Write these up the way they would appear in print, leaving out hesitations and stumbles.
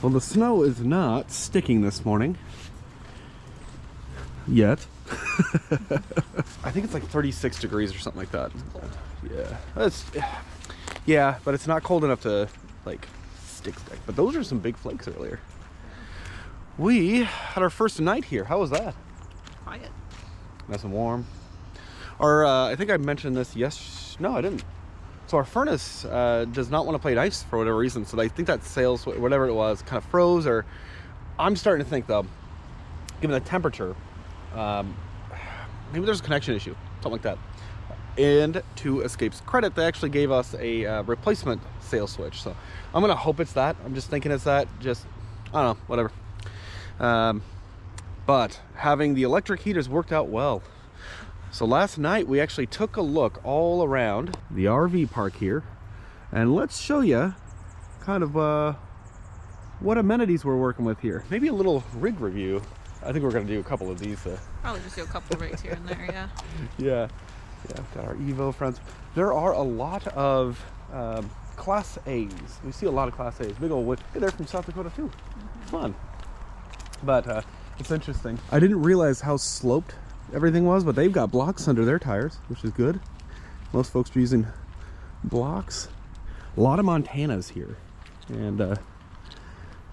Well, the snow is not sticking this morning. Yet. I think it's like 36 degrees or something like that. Yeah. Yeah, but it's not cold enough to like stick. But those are some big flakes earlier. We had our first night here. How was that? Quiet. Nice and warm. Our, I think I mentioned this no, I didn't. So our furnace does not want to play nice for whatever reason. So I think that sales, whatever it was, kind of froze. Or I'm starting to think though, given the temperature, maybe there's a connection issue, something like that. And to Escape's credit, they actually gave us a replacement sales switch. So I'm gonna hope it's that. I'm just thinking it's that. Just, I don't know, whatever. But having the electric heaters worked out well. So last night we actually took a look all around the RV park here, and let's show you kind of what amenities we're working with here. Maybe a little rig review. I think we're going to do a couple of these. Probably just do a couple of rigs here and there, yeah. Yeah, got our Evo friends. There are a lot of Class A's. We see a lot of Class A's. Big old wood. Hey, they're from South Dakota too. Fun. But it's interesting. I didn't realize how sloped everything was, but they've got blocks under their tires, which is good. Most folks are using blocks. A lot of Montanas here, and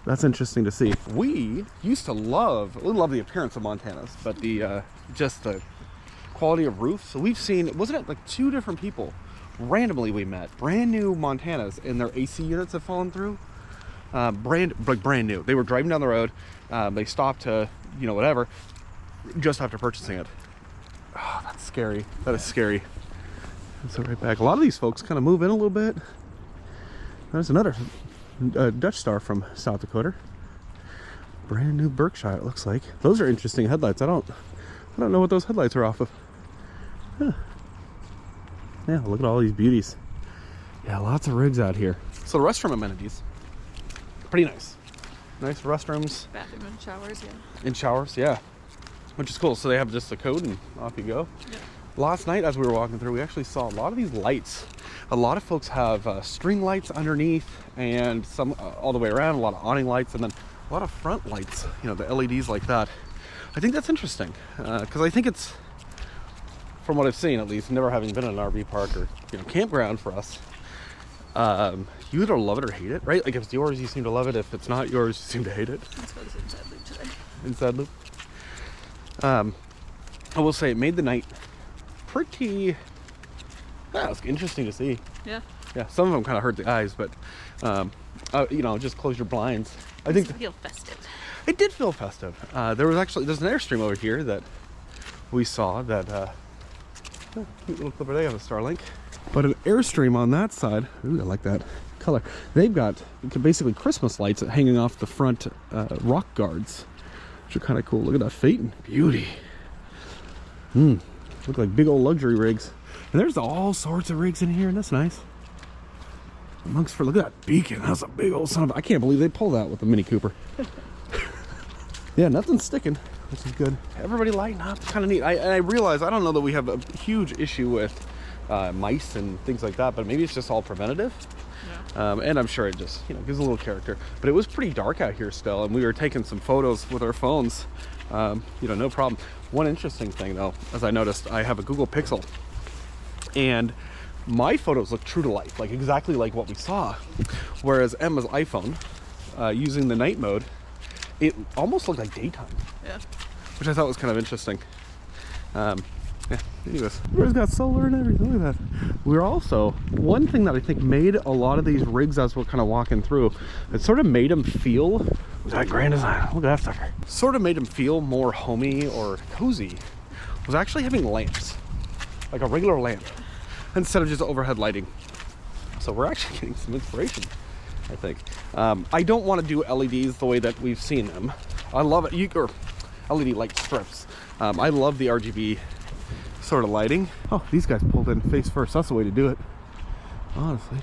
that's interesting to see. We used to love the appearance of Montanas, but the just the quality of roof. So we've seen, wasn't it like 2 different people randomly we met, brand new Montanas, and their AC units have fallen through. Brand new. They were driving down the road. They stopped to, you know, whatever, just after purchasing it. Oh, that's scary. That is scary. So right back. A lot of these folks kind of move in a little bit. There's another Dutch Star from South Dakota. Brand new Berkshire, it looks like. Those are interesting headlights. I don't know what those headlights are off of. Huh. Yeah, look at all these beauties. Yeah, lots of rigs out here. So the restroom amenities, pretty nice. Nice restrooms. Bathroom and showers, yeah. And showers, yeah. Which is cool. So they have just a code and off you go. Yeah. Last night as we were walking through, we actually saw a lot of these lights. A lot of folks have string lights underneath, and some all the way around, a lot of awning lights, and then a lot of front lights, you know, the LEDs like that. I think that's interesting, because I think it's, from what I've seen at least, never having been in an RV park or, you know, campground for us, you either love it or hate it, right? Like if it's yours, you seem to love it. If it's not yours, you seem to hate it. Let's go to inside loop today. Inside loop. I will say it made the night pretty, it's interesting to see. Yeah. Yeah, some of them kind of hurt the eyes, but you know, just close your blinds. I think it feel festive. It did feel festive. There's an Airstream over here that we saw that cute little clipper. They have a Starlink, but an Airstream on that side. Ooh, I like that color. They've got basically Christmas lights hanging off the front rock guards, which are kind of cool. Look at that Phaeton, beauty. Look like big old luxury rigs. And there's all sorts of rigs in here, and that's nice. Look at that beacon. That's a big old son of a, I can't believe they pulled that with the Mini Cooper. Yeah, nothing's sticking, which is good. Everybody lighting up, kind of neat. I realize, I don't know that we have a huge issue with mice and things like that, but maybe it's just all preventative. Yeah. And I'm sure it just, you know, gives a little character. But it was pretty dark out here still, and we were taking some photos with our phones. You know, no problem. One interesting thing though, as I noticed, I have a Google Pixel, and my photos look true to life, like exactly like what we saw. Whereas Emma's iPhone, using the night mode, it almost looked like daytime. Yeah. Which I thought was kind of interesting. Yeah, anyways. It's got solar and everything, look at that. We're also, one thing that I think made a lot of these rigs as we're kind of walking through, it sort of made them feel, was that Grand Design? Look at that sucker. Sort of made them feel more homey or cozy, was actually having lamps, like a regular lamp, instead of just overhead lighting. So we're actually getting some inspiration, I think. I don't want to do LEDs the way that we've seen them. I love it, or LED light strips. I love the RGB sort of lighting. Oh, these guys pulled in face first. That's the way to do it, honestly.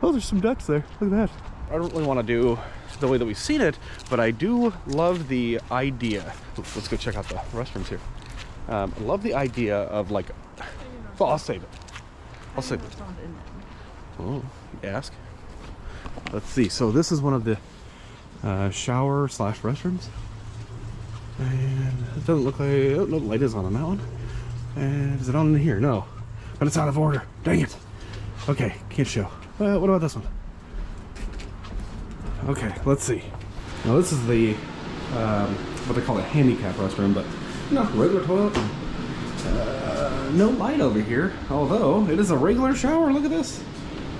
Oh, there's some ducks there. Look at that. I don't really want to do the way that we've seen it, but I do love the idea. Let's go check out the restrooms here. I love the idea of like, well, I'll save it. I'll save it. Oh, ask. Let's see. So this is one of the shower slash restrooms. And it doesn't look like, oh, no light is on that one. And is it on in here? No, but it's out of order. Dang it. Okay, can't show. What about this one? Okay, let's see. Now this is the what they call a handicap restroom, but no, regular toilet. No light over here, although it is a regular shower. Look at this.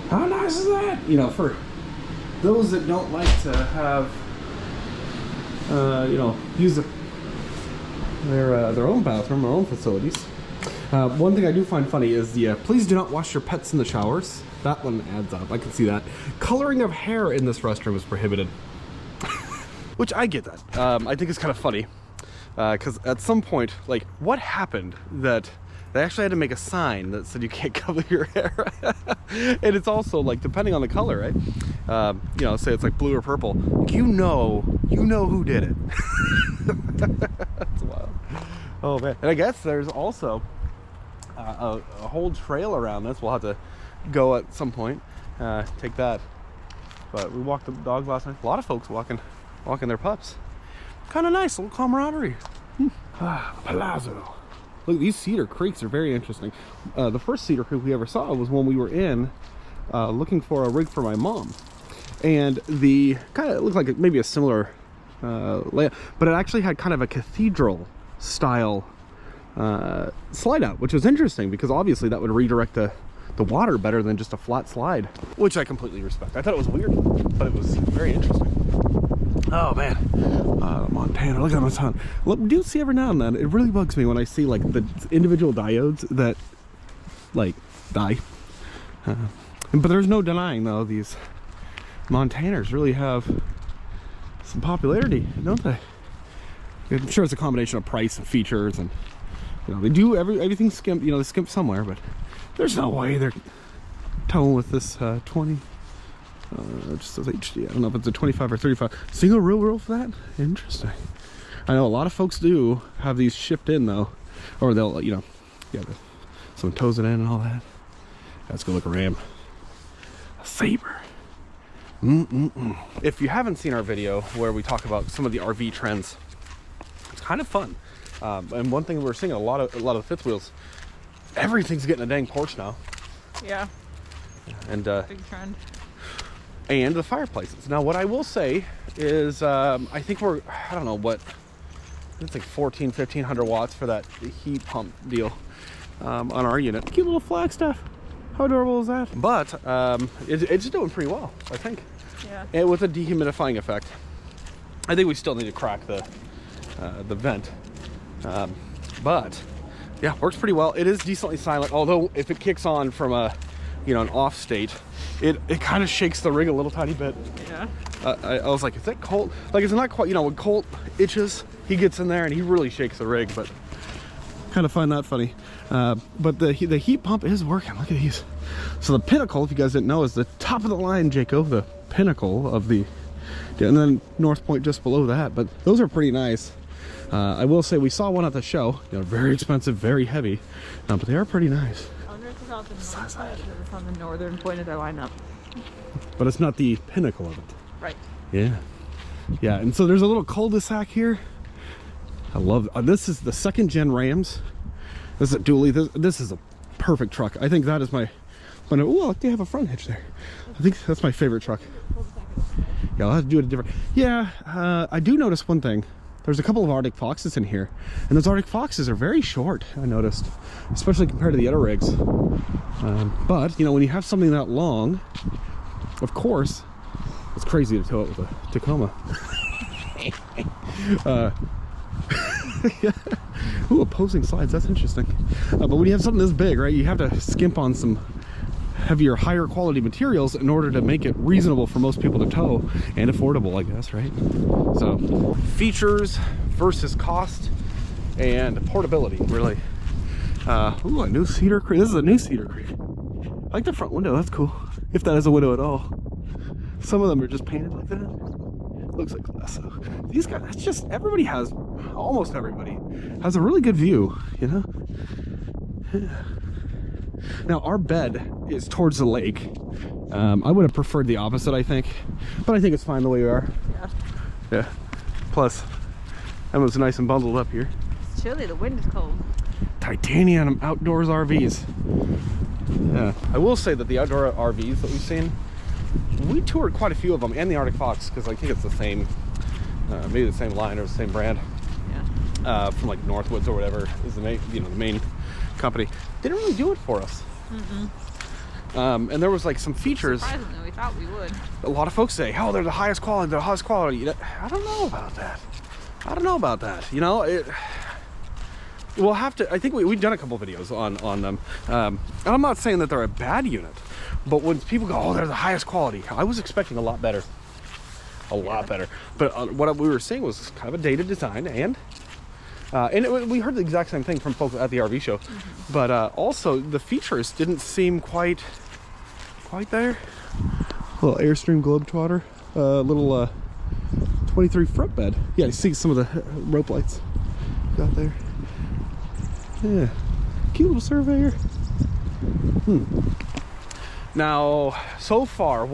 How nice is that? You know, for those that don't like to have, you know, use their own bathroom, their own facilities. One thing I do find funny is the please do not wash your pets in the showers. That one adds up. I can see that. Coloring of hair in this restroom is prohibited. Which I get that. I think it's kind of funny. Because at some point, like, what happened that they actually had to make a sign that said you can't color your hair? And it's also, like, depending on the color, right? You know, say it's like blue or purple. You know who did it. That's wild. Oh, man. And I guess there's also a whole trail around this. We'll have to go at some point, take that. But we walked the dog last night. A lot of folks walking their pups. Kind of nice, a little camaraderie. Palazzo. Look, these cedar creeks are very interesting. The first cedar creek we ever saw was when we were in looking for a rig for my mom. And the kind of looked like maybe a similar layout, but it actually had kind of a cathedral style slide out, which was interesting because obviously that would redirect the water better than just a flat slide, which I completely respect. I thought it was weird, but it was very interesting. Oh man, Montana, look at Montana. Look, do you see every now and then, it really bugs me when I see like the individual diodes that like die. But there's no denying though, these Montaners really have some popularity, don't they? I'm sure it's a combination of price and features, and you know, they do everything skimp, you know, they skimp somewhere, but there's no way they're towing with this 20. Just says HD. I don't know if it's a 25 or 35. Single real for that? Interesting. I know a lot of folks do have these shipped in though, or they'll, you know, yeah, someone tows it in and all that. Let's go look at a Ram. A Saber. If you haven't seen our video where we talk about some of the RV trends, it's kind of fun. And one thing we're seeing a lot of the fifth wheels, everything's getting a dang porch now. Yeah. And big trend. And the fireplaces. Now, what I will say is, I think I don't know what, it's like 1,500 watts for that heat pump deal on our unit. Cute little Flagstaff. How adorable is that? But it's doing pretty well, I think. Yeah. And with a dehumidifying effect. I think we still need to crack the vent. But yeah, works pretty well. It is decently silent, although if it kicks on from a, you know, an off state, it kind of shakes the rig a little tiny bit. Yeah. I was like, is that Colt? Like, it's not quite, you know, when Colt itches, he gets in there and he really shakes the rig, but kind of find that funny. But the heat pump is working. Look at these. So the Pinnacle, if you guys didn't know, is the top of the line, Jaco, the pinnacle of the, and then North Point just below that. But those are pretty nice. I will say we saw one at the show. You know, very expensive, very heavy, but they are pretty nice. I wonder if it's on the north side or it's on the northern point of their lineup. But it's not the pinnacle of it. Right. Yeah. Yeah, and so there's a little cul-de-sac here. I love this is the 2nd gen Rams. This is a dually. This is a perfect truck. I think that is my, oh, they have a front hitch there. I think that's my favorite truck. Yeah, I'll have to do it different. Yeah, I do notice one thing. There's a couple of Arctic Foxes in here, and those Arctic Foxes are very short, I noticed, especially compared to the other rigs. But, you know, when you have something that long, of course, it's crazy to tow it with a Tacoma. Ooh, opposing slides, that's interesting. But when you have something this big, right, you have to skimp on some heavier, higher quality materials in order to make it reasonable for most people to tow and affordable, I guess, right? So features versus cost and portability, really. Ooh, a new cedar creek. This is a new cedar creek. I like the front window. That's cool, if that is a window at all. Some of them are just painted like that. Looks like glass. So these guys, that's just, everybody has, almost everybody has a really good view, you know. Now our bed is towards the lake. I would have preferred the opposite, I think, but I think it's fine the way we are. Yeah. Plus, Emma's nice and bundled up here. It's chilly. The wind is cold. Titanium outdoors RVs. Yeah. I will say that the outdoor RVs that we've seen, we toured quite a few of them, and the Arctic Fox, because I think it's the same, maybe the same line or the same brand. Yeah. From like Northwoods or whatever is the main, the main company. They didn't really do it for us. And there was like some features. Surprisingly, we thought we would. A lot of folks say, "Oh, they're the highest quality. They're the highest quality." I don't know about that. I don't know about that. We'll have to. I think we've done a couple videos on them. And I'm not saying that they're a bad unit, but when people go, "Oh, they're the highest quality," I was expecting a lot better. A lot better. But what we were seeing was kind of a dated design, and we heard the exact same thing from folks at the RV show. But also the features didn't seem quite there. Little Airstream Globetrotter, little 23 front bed. Yeah, you see some of the rope lights got there. Yeah, cute little Surveyor. Now, so far,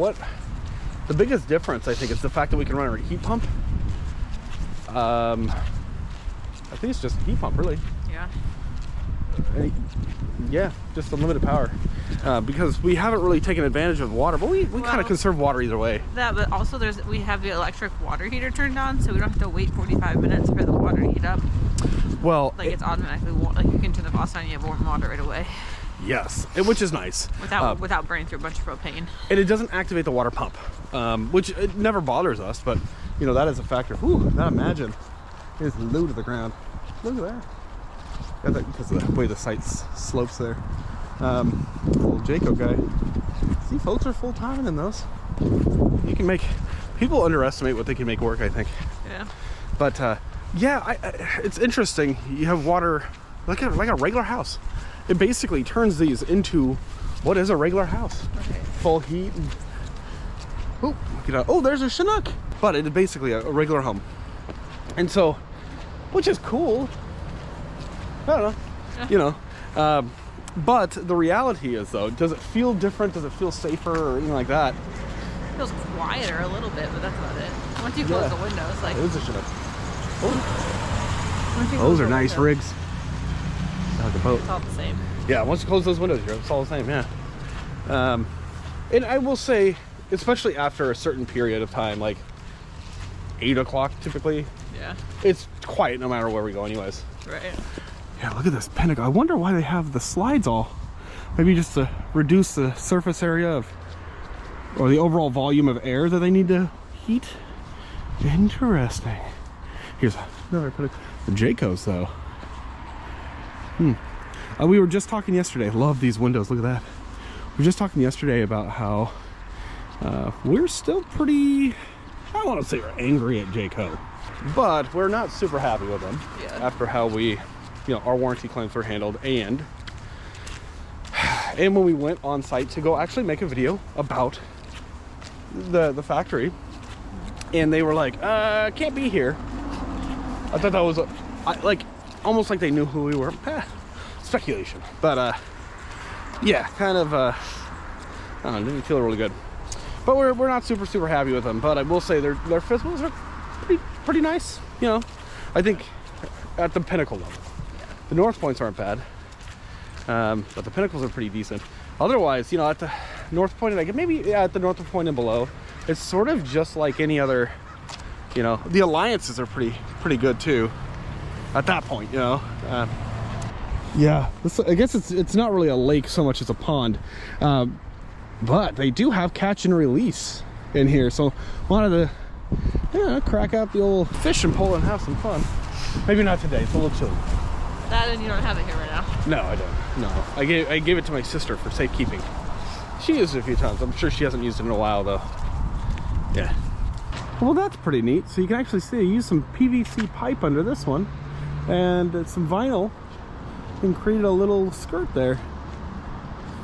the biggest difference I think is the fact that we can run a heat pump. I think it's just a heat pump, really. Yeah. Yeah, just unlimited power. Because we haven't really taken advantage of water, but we kind of conserve water either way. That, but also we have the electric water heater turned on, so we don't have to wait 45 minutes for the water to heat up. Well, like it's automatically warm. Like you can turn the faucet on and you have warm water right away. Yes, which is nice. Without burning through a bunch of propane. And it doesn't activate the water pump, which it never bothers us, but that is a factor. Ooh, now imagine it's low to the ground. Look at that. Got that because of the way the site slopes there. Little Jayco guy. See, folks are full time in those. You can people underestimate what they can make work, I think. Yeah. But yeah, it's interesting. You have water like a regular house. It basically turns these into what is a regular house. Okay. Full heat. And, oh, there's a Chinook. But it is basically a regular home. And so, which is cool. I don't know. Yeah. But the reality is, though, does it feel different? Does it feel safer or anything like that? It feels quieter a little bit, but that's about it. Once you close the windows, like... It is a Chinook. Oh. Those are nice rigs. Like a boat. It's all the same. Yeah, once you close those windows, it's all the same, yeah. And I will say, especially after a certain period of time, like 8 o'clock typically, Yeah. it's quiet no matter where we go anyways. Right. Yeah, look at this pinnacle. I wonder why they have the slides all. Maybe just to reduce the surface area or the overall volume of air that they need to heat. Interesting. Here's another pinnacle. The Jaycos, though. We were just talking yesterday. Love these windows. Look at that. We were just talking yesterday about how we're still pretty, I don't want to say we're angry at Jayco, but we're not super happy with them after how our warranty claims were handled, and when we went on site to go actually make a video about the factory, and they were like, can't be here. I thought that was almost like they knew who we were. Speculation, but yeah, kind of I don't know, didn't feel really good. But we're not super happy with them. But I will say their physicals are pretty nice. I think at the pinnacle level. The North Points aren't bad, but the Pinnacles are pretty decent. Otherwise, at the North Point, maybe at the North Point and below, it's sort of just like any other. The Alliances are pretty good too. At that point, yeah, I guess it's not really a lake so much as a pond, but they do have catch and release in here, so wanted to crack out the old fishing pole and have some fun. Maybe not today, it's a little chilly. That, and you don't have it here right now. No, I don't. No, I gave it to my sister for safekeeping. She used it a few times. I'm sure she hasn't used it in a while though. Yeah. Well, that's pretty neat. So you can actually see I used some PVC pipe under this one, and some vinyl, and created a little skirt there.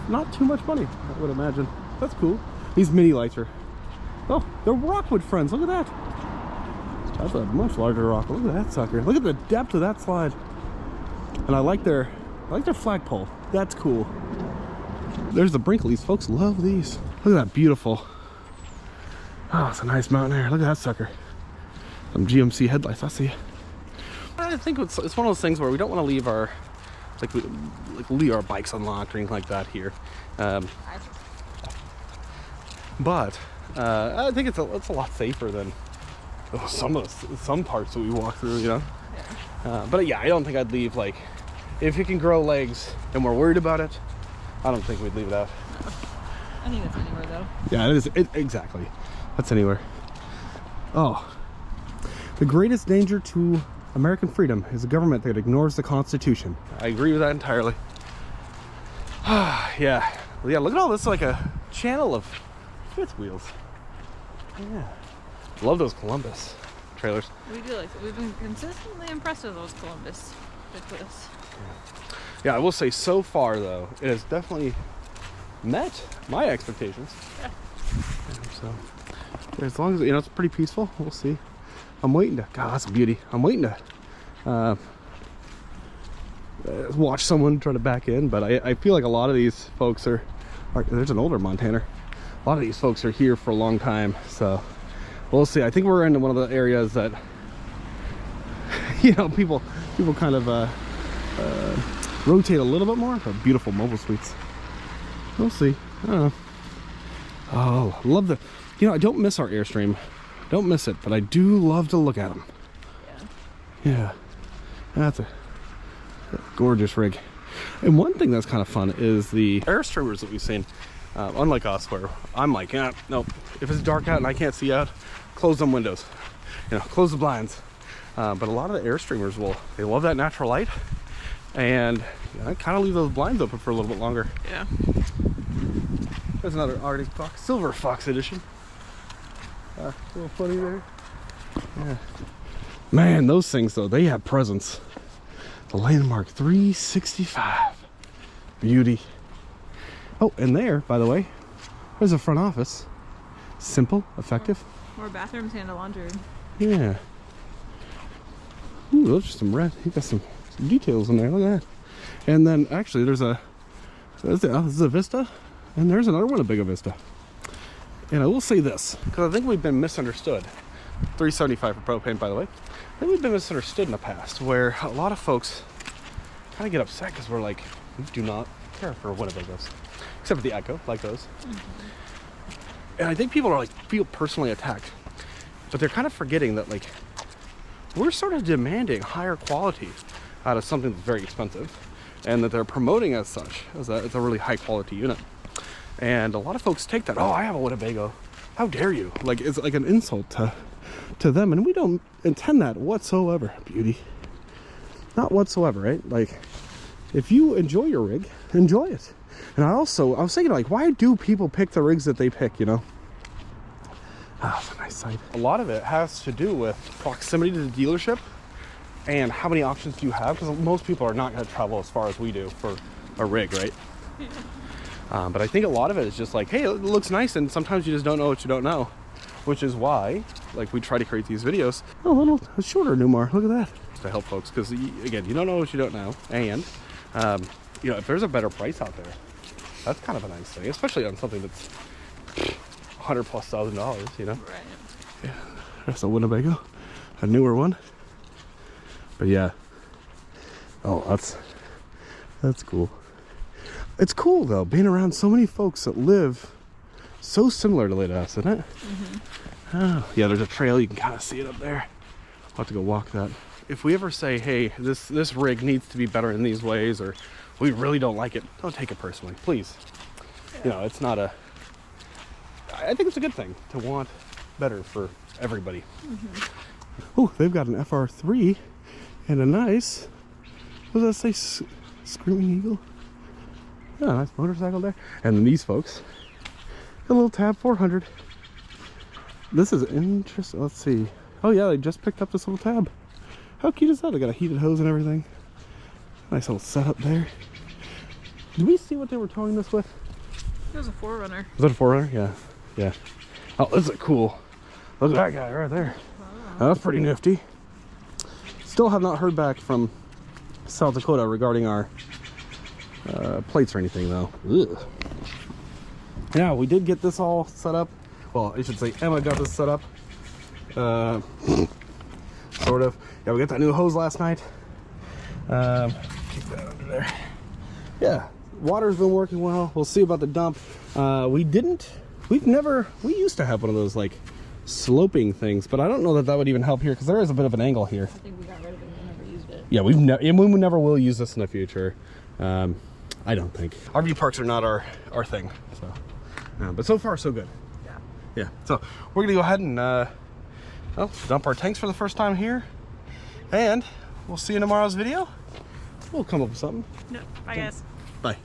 Not too much money, I would imagine. That's cool. These mini lights are, oh, they're Rockwood friends. Look at that. That's a much larger rock. Look at that sucker. Look at the depth of that slide. And I like their flagpole. That's cool. There's the Brinkleys. Folks love these. Look at that beautiful. Oh, it's a nice mountain air. Look at that sucker. Some GMC headlights. I see. I think it's one of those things where we don't want to leave our leave our bikes unlocked or anything like that here. But I think it's a lot safer than some parts that we walk through, you know. Yeah. But yeah, I don't think I'd leave, like, if it can grow legs and we're worried about it, I don't think we'd leave it out. No. I think that's anywhere though. Yeah, it is. Exactly. That's anywhere. Oh, the greatest danger to American freedom is a government that ignores the Constitution. I agree with that entirely. Yeah. Well, yeah, look at all this, like a channel of fifth wheels. Yeah. Love those Columbus trailers. We do like it. We've been consistently impressed with those Columbus with us. Yeah, I will say so far though, it has definitely met my expectations. Yeah. So as long as, you know, it's pretty peaceful, we'll see. I'm waiting to, God, that's a beauty. I'm waiting to watch someone try to back in, but I feel like a lot of these folks are there's an older Montana. A lot of these folks are here for a long time, so we'll see. I think we're in one of the areas that, you know, people kind of rotate a little bit more. Beautiful mobile suites. We'll see. I don't know. Oh, love the, you know, I don't miss our Airstream. Don't miss it, but I do love to look at them. Yeah. Yeah. That's a gorgeous rig. And one thing that's kind of fun is the Airstreamers that we've seen. Unlike us, where I'm like, yeah, no, if it's dark out and I can't see out, close them windows, you know, close the blinds. But a lot of the Airstreamers they love that natural light, and you know, kind of leave those blinds open for a little bit longer. Yeah. There's another Arctic Fox, Silver Fox edition. A little funny there. Yeah. Man, those things though, they have presence. The Landmark 365. Beauty. Oh, and there, by the way, there's a front office. Simple, effective. More bathrooms and a laundry room. Yeah. Ooh, those are some red. You got some details in there. Look at that. And then actually, this is a Vista, and there's another one, a big Vista. And I will say this, because I think we've been misunderstood. $375 for propane, by the way. I think we've been misunderstood in the past, where a lot of folks kind of get upset because we're like, we do not care for Winnebagos, except for the Echo, like those. And I think people are like, feel personally attacked, but they're kind of forgetting that, like, we're sort of demanding higher quality out of something that's very expensive, and that they're promoting as such, as it's a really high quality unit. And a lot of folks take that, oh, I have a Winnebago, how dare you? Like, it's like an insult to them, and we don't intend that whatsoever. Beauty. Not whatsoever, right? Like, if you enjoy your rig, enjoy it. And I was thinking, like, why do people pick the rigs that they pick, you know? Ah, it's a nice site. A lot of it has to do with proximity to the dealership and how many options do you have, because most people are not going to travel as far as we do for a rig, right? But I think a lot of it is just like, hey, it looks nice, and sometimes you just don't know what you don't know, which is why, like, we try to create these videos a shorter Newmar. Look at that, to help folks, because again, you don't know what you don't know, and you know, if there's a better price out there, that's kind of a nice thing, especially on something that's $100,000+, you know. Right. Yeah, that's a Winnebago, a newer one. But yeah, oh, that's cool. It's cool though, being around so many folks that live so similar to us, isn't it? Mm-hmm. Oh, yeah, there's a trail, you can kind of see it up there. I'll have to go walk that. If we ever say, hey, this rig needs to be better in these ways, or we really don't like it, don't take it personally, please. Yeah. You know, it's not I think it's a good thing to want better for everybody. Mm-hmm. Oh, they've got an FR3 and a nice, what does that say, Screaming Eagle? Yeah, nice motorcycle there. And then these folks, a little Tab 400. This is interesting. Let's see. Oh yeah, they just picked up this little Tab. How cute is that? They got a heated hose and everything. Nice little setup there. Did we see what they were towing this with? It was a 4Runner. Was that a 4Runner? Yeah. Yeah. Oh, this is cool. Look at that guy right there. Wow. That's pretty nifty. Still have not heard back from South Dakota regarding our plates or anything though. Ugh. Yeah, we did get this all set up. Well, I should say Emma got this set up. sort of. Yeah, we got that new hose last night. Keep that under there. Yeah, water's been working well. We'll see about the dump. We used to have one of those like sloping things, but I don't know that that would even help here because there is a bit of an angle here. I think we got rid of it and never used it. Yeah, we never will use this in the future. I don't think. RV parks are not our thing. So, but so far so good. Yeah. Yeah. So we're gonna go ahead and dump our tanks for the first time here, and we'll see you in tomorrow's video. We'll come up with something. No, bye guys. Bye.